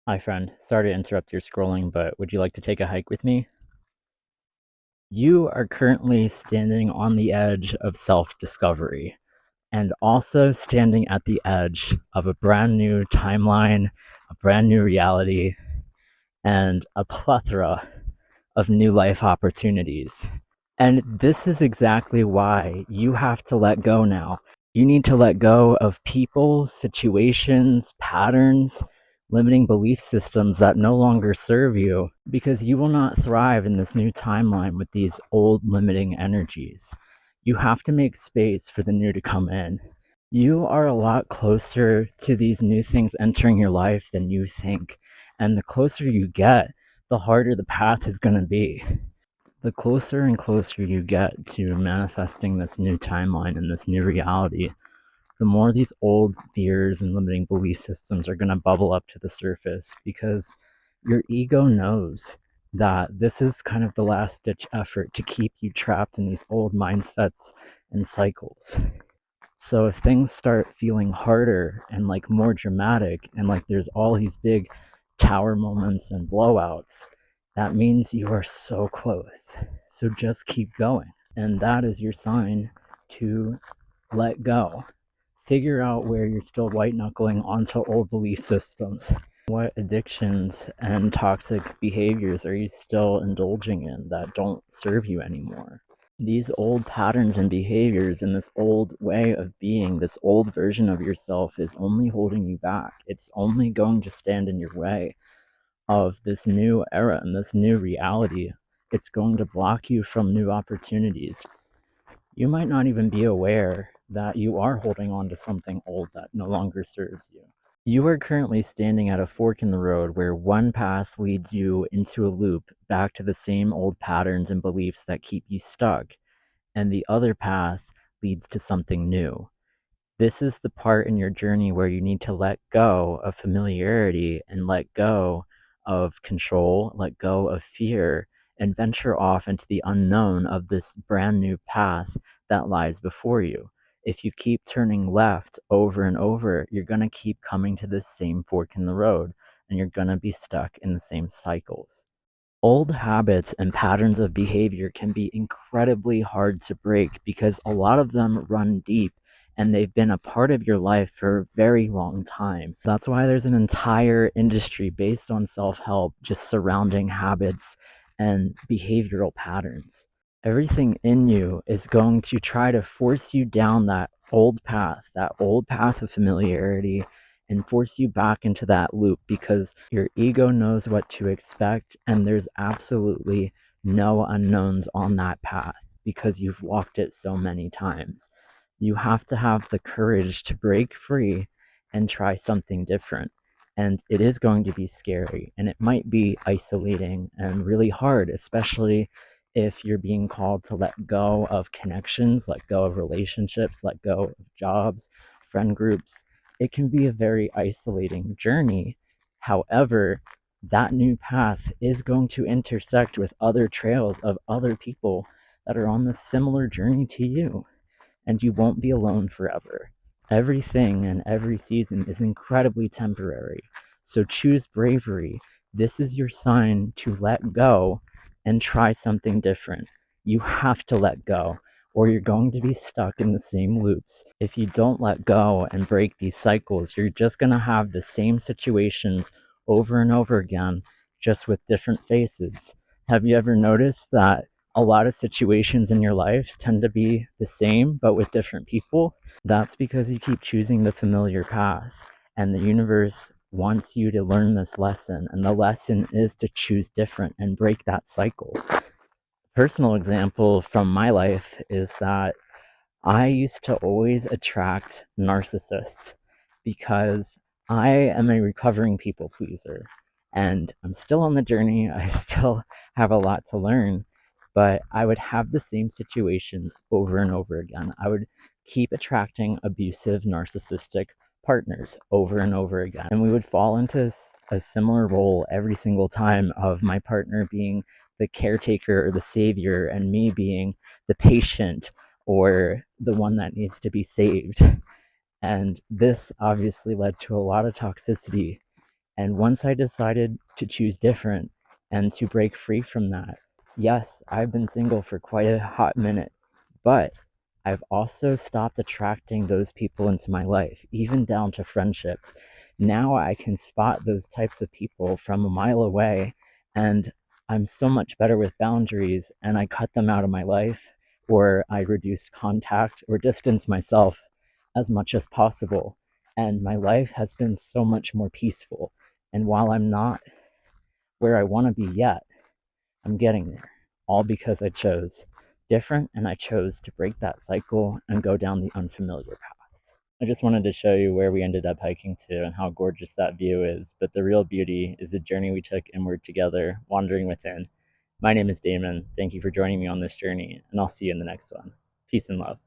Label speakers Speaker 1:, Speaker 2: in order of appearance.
Speaker 1: Hi, friend. Sorry to interrupt your scrolling, but would you like to take a hike with me? You are currently standing on the edge of self discovery and also standing at the edge of a brand new timeline, a brand new reality, and a plethora of new life opportunities. And this is exactly why you have to let go now. You need to let go of people, situations, patterns, limiting belief systems that no longer serve you because you will not thrive in this new timeline with these old limiting energies. You have to make space for the new to come in. You are a lot closer to these new things entering your life than you think. And the closer you get, the harder the path is going to be. The closer and closer you get to manifesting this new timeline and this new reality, the more these old fears and limiting belief systems are going to bubble up to the surface because your ego knows that this is kind of the last ditch effort to keep you trapped in these old mindsets and cycles. So if things start feeling harder and like more dramatic and like there's all these big tower moments and blowouts, that means you are so close. So just keep going. And that is your sign to let go. Figure out where you're still white knuckling onto old belief systems. What addictions and toxic behaviors are you still indulging in that don't serve you anymore? These old patterns and behaviors and this old way of being, this old version of yourself is only holding you back. It's only going to stand in your way of this new era and this new reality. It's going to block you from new opportunities. You might not even be aware that you are holding on to something old that no longer serves you. You are currently standing at a fork in the road where one path leads you into a loop back to the same old patterns and beliefs that keep you stuck, and the other path leads to something new. This is the part in your journey where you need to let go of familiarity and let go of control, let go of fear, and venture off into the unknown of this brand new path that lies before you. If you keep turning left over and over, you're going to keep coming to this same fork in the road and you're going to be stuck in the same cycles. Old habits and patterns of behavior can be incredibly hard to break because a lot of them run deep and they've been a part of your life for a very long time. That's why there's an entire industry based on self help just surrounding habits and behavioral patterns. Everything in you is going to try to force you down that old path of familiarity, and force you back into that loop because your ego knows what to expect and there's absolutely no unknowns on that path because you've walked it so many times. You have to have the courage to break free and try something different. And it is going to be scary and it might be isolating and really hard, especially if you're being called to let go of connections, let go of relationships, let go of jobs, friend groups. It can be a very isolating journey. However, that new path is going to intersect with other trails of other people that are on this similar journey to you, and you won't be alone forever. Everything and every season is incredibly temporary. So choose bravery. This is your sign to let go and try something different. You have to let go, or you're going to be stuck in the same loops. If you don't let go and break these cycles, you're just going to have the same situations over and over again, just with different faces. Have you ever noticed that a lot of situations in your life tend to be the same but with different people? That's because you keep choosing the familiar path, and the universe wants you to learn this lesson, and the lesson is to choose different and break that cycle. Personal example from my life is that I used to always attract narcissists because I am a recovering people pleaser and I'm still on the journey. I still have a lot to learn, but I would have the same situations over and over again. I would keep attracting abusive, narcissistic partners over and over again. And we would fall into a similar role every single time of my partner being the caretaker or the savior and me being the patient or the one that needs to be saved. And this obviously led to a lot of toxicity And once I decided to choose different and to break free from that, yes, I've been single for quite a hot minute, but I've also stopped attracting those people into my life, even down to friendships. Now I can spot those types of people from a mile away, and I'm so much better with boundaries, and I cut them out of my life, or I reduce contact or distance myself as much as possible. And my life has been so much more peaceful. And while I'm not where I want to be yet, I'm getting there. All because I chose different and I chose to break that cycle and go down the unfamiliar path. I just wanted to show you where we ended up hiking to and how gorgeous that view is. But the real beauty is the journey we took inward together, wandering within. My name is Damon. Thank you for joining me on this journey, and I'll see you in the next one. Peace and love.